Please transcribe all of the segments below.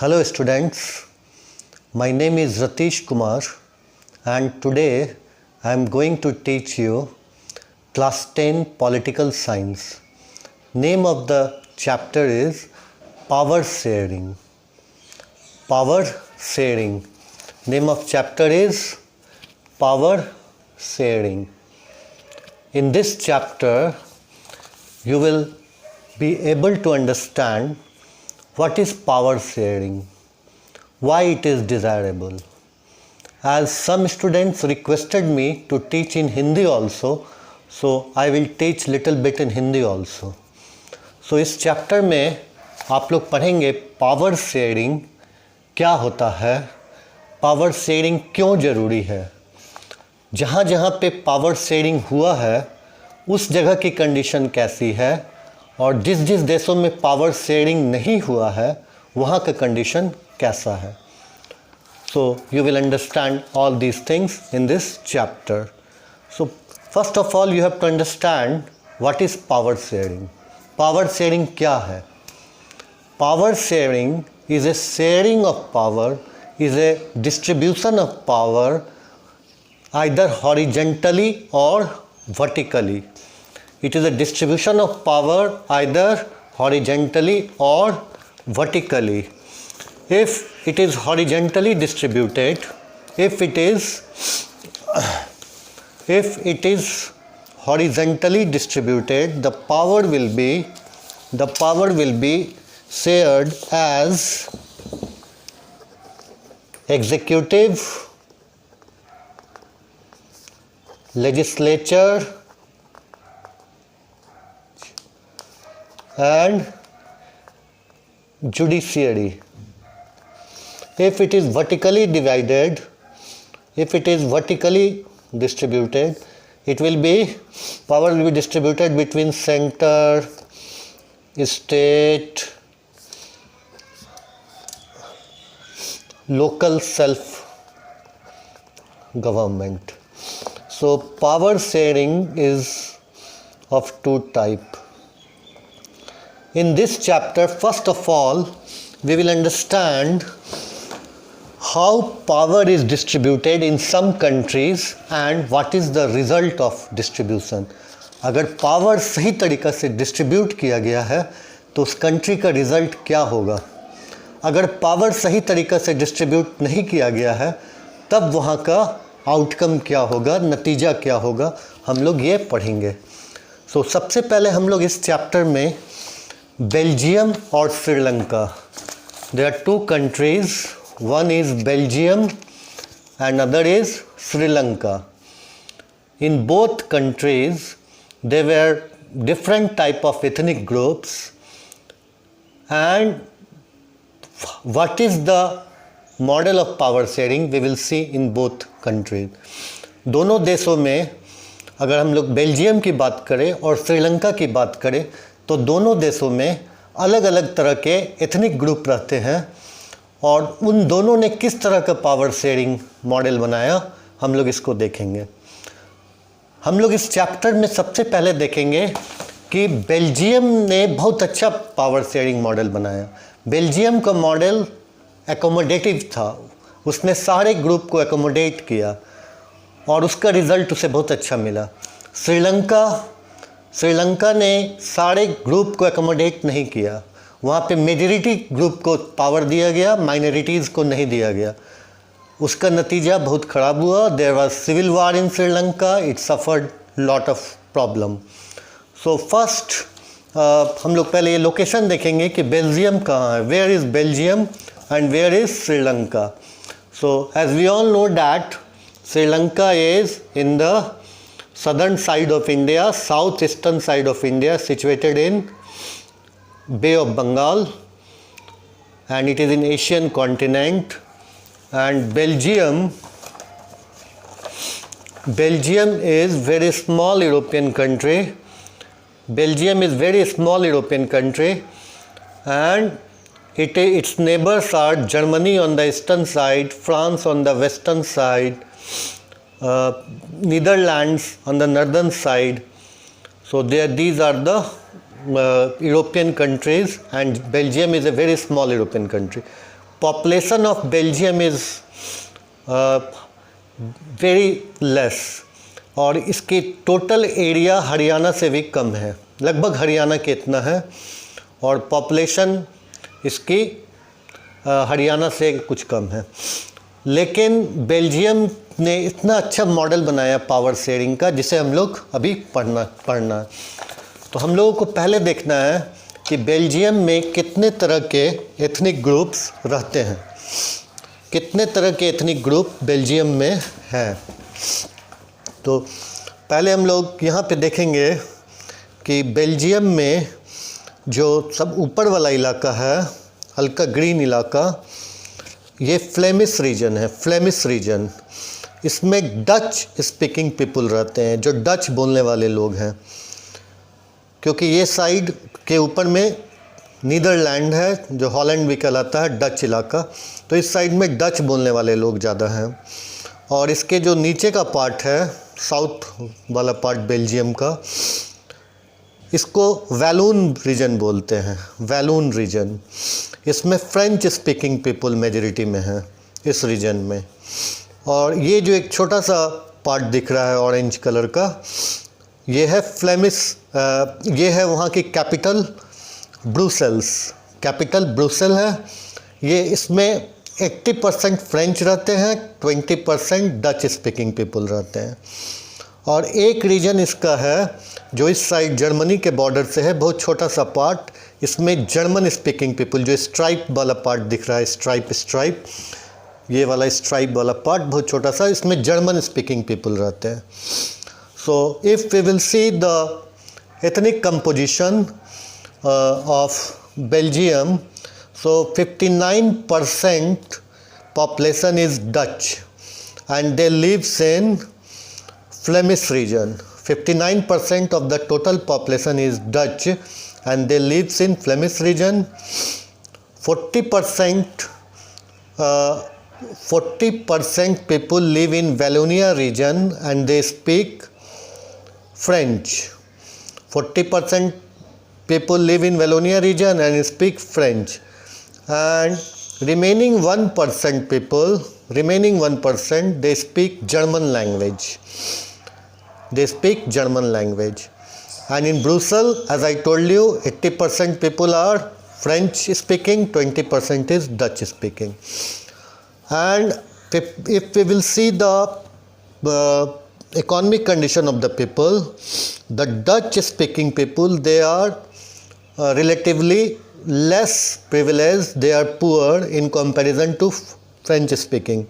Hello students, my name is Ratish Kumar and today I am going to teach you class 10 political science. Name of the chapter is power sharing. Power sharing. Name of chapter is power sharing. In this chapter you will be able to understand what is power sharing, why it is desirable. As some students requested me to teach in Hindi also, so I will teach little bit in Hindi also. So इस chapter में आप लोग पढ़ेंगे power sharing क्या होता है, power sharing क्यों ज़रूरी है, जहाँ जहाँ पे पावर शेयरिंग हुआ है उस जगह की कंडीशन कैसी है और जिस जिस देशों में पावर शेयरिंग नहीं हुआ है वहाँ का कंडीशन कैसा है. So you will understand all these things in this chapter. So first of all you have to understand what is power sharing. Power sharing क्या है? Power sharing is a sharing of power, is a distribution of power either horizontally or vertically. It is a distribution of power either horizontally or vertically. If it is horizontally distributed, if it is horizontally distributed, the power will be shared as executive, legislature and judiciary. If it is vertically divided, if it is vertically distributed, power will be distributed between center, state, local self-government. So power sharing is of two types. In this chapter, first of all, we will understand how power is distributed in some countries and what is the result of distribution. अगर power सही तरीक़ा से distribute किया गया है तो उस country का रिज़ल्ट क्या होगा. अगर पावर सही तरीक़ा से डिस्ट्रीब्यूट नहीं किया गया है तब वहाँ का आउटकम क्या होगा, नतीजा क्या होगा, हम लोग ये पढ़ेंगे. सो सबसे पहले हम लोग इस चैप्टर में बेल्जियम और Sri Lanka. There are two countries, one is Belgium and other is Sri Lanka. In both countries there were different type of ethnic groups and what is the model of power sharing we will see in both countries. दोनों देशों में अगर हम लोग Belgium की बात करें और श्रीलंका की बात करें तो दोनों देशों में अलग अलग तरह के एथनिक ग्रुप रहते हैं और उन दोनों ने किस तरह का पावर शेयरिंग मॉडल बनाया हम लोग इसको देखेंगे. हम लोग इस चैप्टर में सबसे पहले देखेंगे कि बेल्जियम ने बहुत अच्छा पावर शेयरिंग मॉडल बनाया. बेल्जियम का मॉडल एकोमोडेटिव था, उसने सारे ग्रुप को एकोमोडेट किया और उसका रिज़ल्ट उसे बहुत अच्छा मिला. श्रीलंका ने सारे ग्रुप को एकोमोडेट नहीं किया, वहाँ पे मेजॉरिटी ग्रुप को पावर दिया गया, माइनॉरिटीज़ को नहीं दिया गया. उसका नतीजा बहुत ख़राब हुआ. There was civil war in Sri Lanka, it suffered lot of problem. So first हम लोग पहले ये लोकेशन देखेंगे कि बेल्जियम कहाँ है, where is Belgium and where is Sri Lanka. So as we all know that Sri Lanka is in the southern side of India, southeastern side of India, situated in Bay of Bengal and it is in Asian continent. And Belgium is very small European country. Belgium is very small European country and its neighbors are Germany on the eastern side, France on the western side, Netherlands on the northern side. So these are the European countries and Belgium is a very small European country. population of Belgium is very less, और इसकी total area Haryana से भी कम है, लगभग हरियाणा के इतना है, और पॉपुलेशन इसकी हरियाणा से कुछ कम है। लेकिन बेल्जियम ने इतना अच्छा मॉडल बनाया पावर शेयरिंग का, जिसे हम लोग अभी पढ़ना है। तो हम लोगों को पहले देखना है कि बेल्जियम में कितने तरह के एथनिक ग्रुप्स रहते हैं, कितने तरह के एथनिक ग्रुप बेल्जियम में हैं। तो पहले हम लोग यहाँ पे देखेंगे कि बेल्जियम में जो सब ऊपर वाला इलाका है, हल्का ग्रीन इलाका, ये फ्लेमिश रीजन है। फ्लेमिश रीजन, इसमें डच स्पीकिंग पीपल रहते हैं, जो डच बोलने वाले लोग हैं, क्योंकि ये साइड के ऊपर में नीदरलैंड है, जो हॉलैंड भी कहलाता है, डच इलाका। तो इस साइड में डच बोलने वाले लोग ज़्यादा हैं। और इसके जो नीचे का पार्ट है, साउथ वाला पार्ट बेल्जियम का, इसको वैलून रीजन बोलते हैं। वैलून रीजन, इसमें फ्रेंच स्पीकिंग पीपल मेजॉरिटी में है इस रीजन में। और ये जो एक छोटा सा पार्ट दिख रहा है ऑरेंज कलर का, ये है फ्लेमिश, ये है वहाँ की कैपिटल ब्रुसेल्स। कैपिटल ब्रुसेल है ये। इसमें 80% फ्रेंच रहते हैं, 20% डच स्पीकिंग पीपल रहते हैं। और एक रीजन इसका है जो इस साइड जर्मनी के बॉर्डर से है, बहुत छोटा सा पार्ट, इसमें जर्मन स्पीकिंग पीपल, जो स्ट्राइप वाला पार्ट दिख रहा है, स्ट्राइप, ये वाला स्ट्राइप वाला पार्ट बहुत छोटा सा, इसमें जर्मन स्पीकिंग पीपल रहते हैं। So if we will see the ethnic composition of Belgium, so 59% population is Dutch and they lives in Flemish region. 59% of the total population is Dutch and they lives in Flemish region. 40% people live in Wallonia region and they speak French. 40% people live in Wallonia region and speak French. And remaining 1% people, they speak German language. They speak German language. And in Brussels, as I told you, 80% people are French speaking, 20% is Dutch speaking. And if we will see the economic condition of the people, the Dutch speaking people, they are relatively less privileged, they are poor in comparison to French speaking.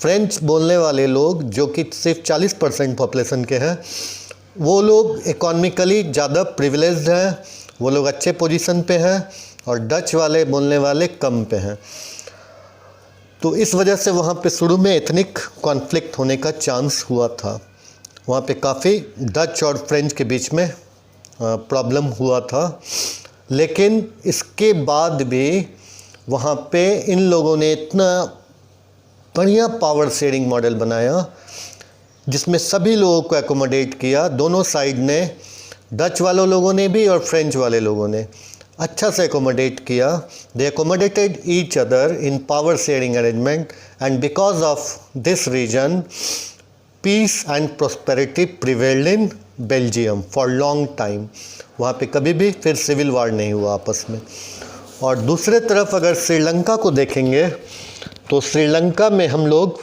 French बोलने वाले लोग, जो कि सिर्फ 40% population के हैं, वो लोग इकोनॉमिकली ज़्यादा प्रिविलेज्ड हैं, वो लोग अच्छे पोजीशन पे हैं, और डच वाले बोलने वाले कम पे हैं। तो इस वजह से वहाँ पे शुरू में एथनिक कॉन्फ्लिक्ट होने का चांस हुआ था। वहाँ पे काफ़ी डच और फ्रेंच के बीच में प्रॉब्लम हुआ था। लेकिन इसके बाद भी वहाँ पे इन लोगों ने इतना बढ़िया पावर शेयरिंग मॉडल बनाया, जिसमें सभी लोगों को एकोमोडेट किया। दोनों साइड ने, डच वालों लोगों ने भी और फ्रेंच वाले लोगों ने अच्छा से एकोमोडेट किया। They accommodated each other in power sharing arrangement, and because of this reason peace and prosperity prevailed in Belgium for long time. वहाँ पे कभी भी फिर सिविल वार नहीं हुआ आपस में। और दूसरे तरफ अगर श्रीलंका को देखेंगे, तो श्रीलंका में हम लोग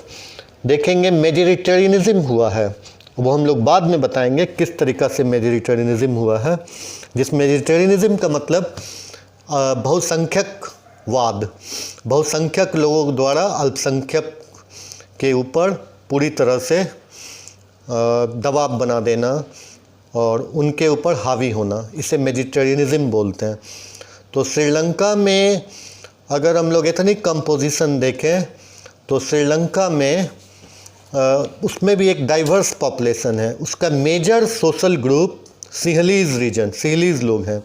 देखेंगे मेजॉरिटेरियनिज्म हुआ है। वो हम लोग बाद में बताएंगे किस तरीक़ा से मेजॉरिटेरियनिज्म हुआ है। जिस मेजॉरिटेरियनिज्म का मतलब बहुसंख्यकवाद, बहुसंख्यक लोगों द्वारा अल्पसंख्यक के ऊपर पूरी तरह से दबाव बना देना और उनके ऊपर हावी होना, इसे मेडिटेरियनिज्म बोलते हैं। तो श्रीलंका में अगर हम लोग एथनिक कंपोजिशन देखें, तो श्रीलंका में उसमें भी एक डाइवर्स पॉपुलेशन है। उसका major social group Sinhalese region, Sinhalese लोग हैं।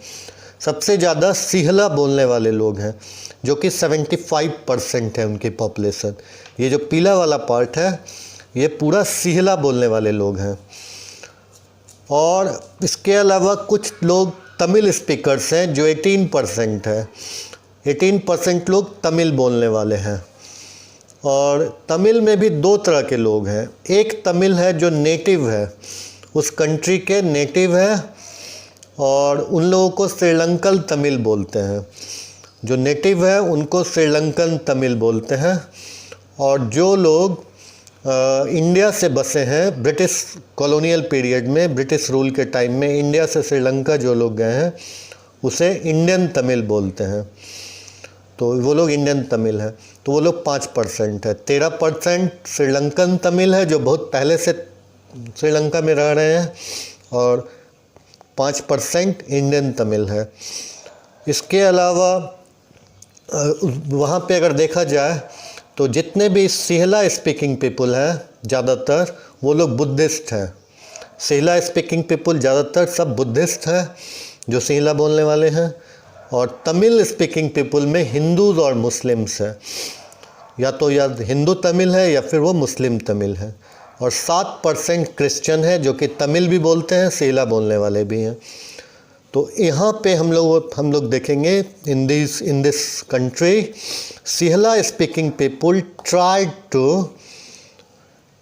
सबसे ज़्यादा सिंहला बोलने वाले लोग हैं, जो कि 75% है उनकी पॉपुलेशन। ये जो पीला वाला पार्ट है, ये पूरा सिंहला बोलने वाले लोग हैं। और इसके अलावा कुछ लोग तमिल स्पीकर्स हैं, जो 18% है। 18% लोग तमिल बोलने वाले हैं। और तमिल में भी दो तरह के लोग हैं। एक तमिल है जो नेटिव है, उस कंट्री के नेटिव है, और उन लोगों को श्रीलंकन तमिल बोलते हैं। जो नेटिव है उनको श्रीलंकन तमिल बोलते हैं। और जो लोग इंडिया से बसे हैं ब्रिटिश कॉलोनियल पीरियड में, ब्रिटिश रूल के टाइम में इंडिया से श्रीलंका जो लोग गए हैं उसे इंडियन तमिल बोलते हैं। तो वो लोग इंडियन तमिल हैं। तो वो लोग 5% है। 13% श्रीलंकन तमिल है जो बहुत पहले से श्रीलंका में रह रहे हैं, और 5% इंडियन तमिल है। इसके अलावा वहाँ पे अगर देखा जाए तो जितने भी सिहला स्पीकिंग पीपल हैं ज़्यादातर वो लोग बुद्धिस्ट हैं। सिहला स्पीकिंग पीपल ज़्यादातर सब बुद्धिस्ट हैं जो सिहला बोलने वाले हैं। और तमिल स्पीकिंग पीपल में हिंदूज़ और मुस्लिम्स हैं, या हिंदू तमिल है या फिर वो मुस्लिम तमिल है। और 7% क्रिश्चियन है जो कि तमिल भी बोलते हैं, सिहला बोलने वाले भी हैं। तो यहाँ पे हम लोग देखेंगे in this country Sinhala speaking people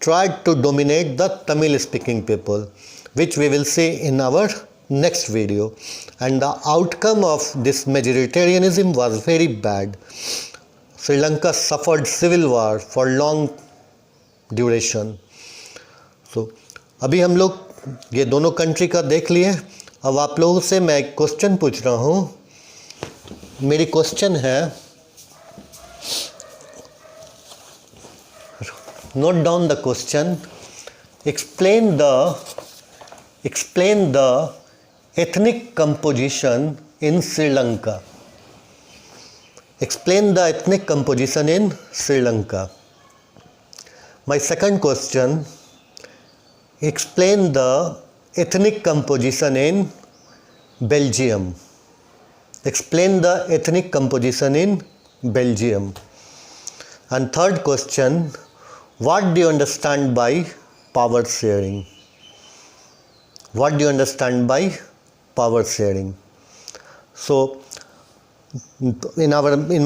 tried to dominate the Tamil speaking people, which we will see in our next video. And the outcome of this majoritarianism was very bad. Sri Lanka suffered civil war for long duration. So अभी हम लोग ये दोनों country का देख लिए। अब आप लोगों से मैं एक क्वेश्चन पूछ रहा हूँ। मेरी क्वेश्चन है, note down the question. Explain the ethnic composition in Sri Lanka. Explain the ethnic composition in Sri Lanka. My second question, explain the ethnic composition in Belgium. Explain the ethnic composition in Belgium. And third question, what do you understand by power sharing? What do you understand by power sharing? So in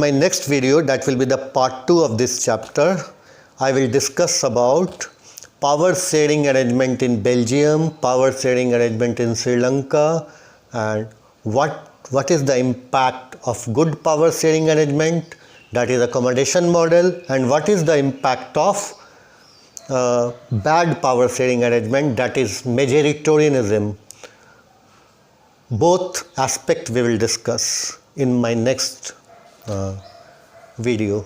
my next video, that will be the part 2 of this chapter, I will discuss about power sharing arrangement in Belgium, power sharing arrangement in Sri Lanka, and what is the impact of good power sharing arrangement, that is accommodation model, and what is the impact of bad power sharing arrangement, that is majoritarianism. Both aspects we will discuss in my next video.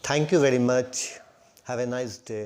Thank you very much. Have a nice day.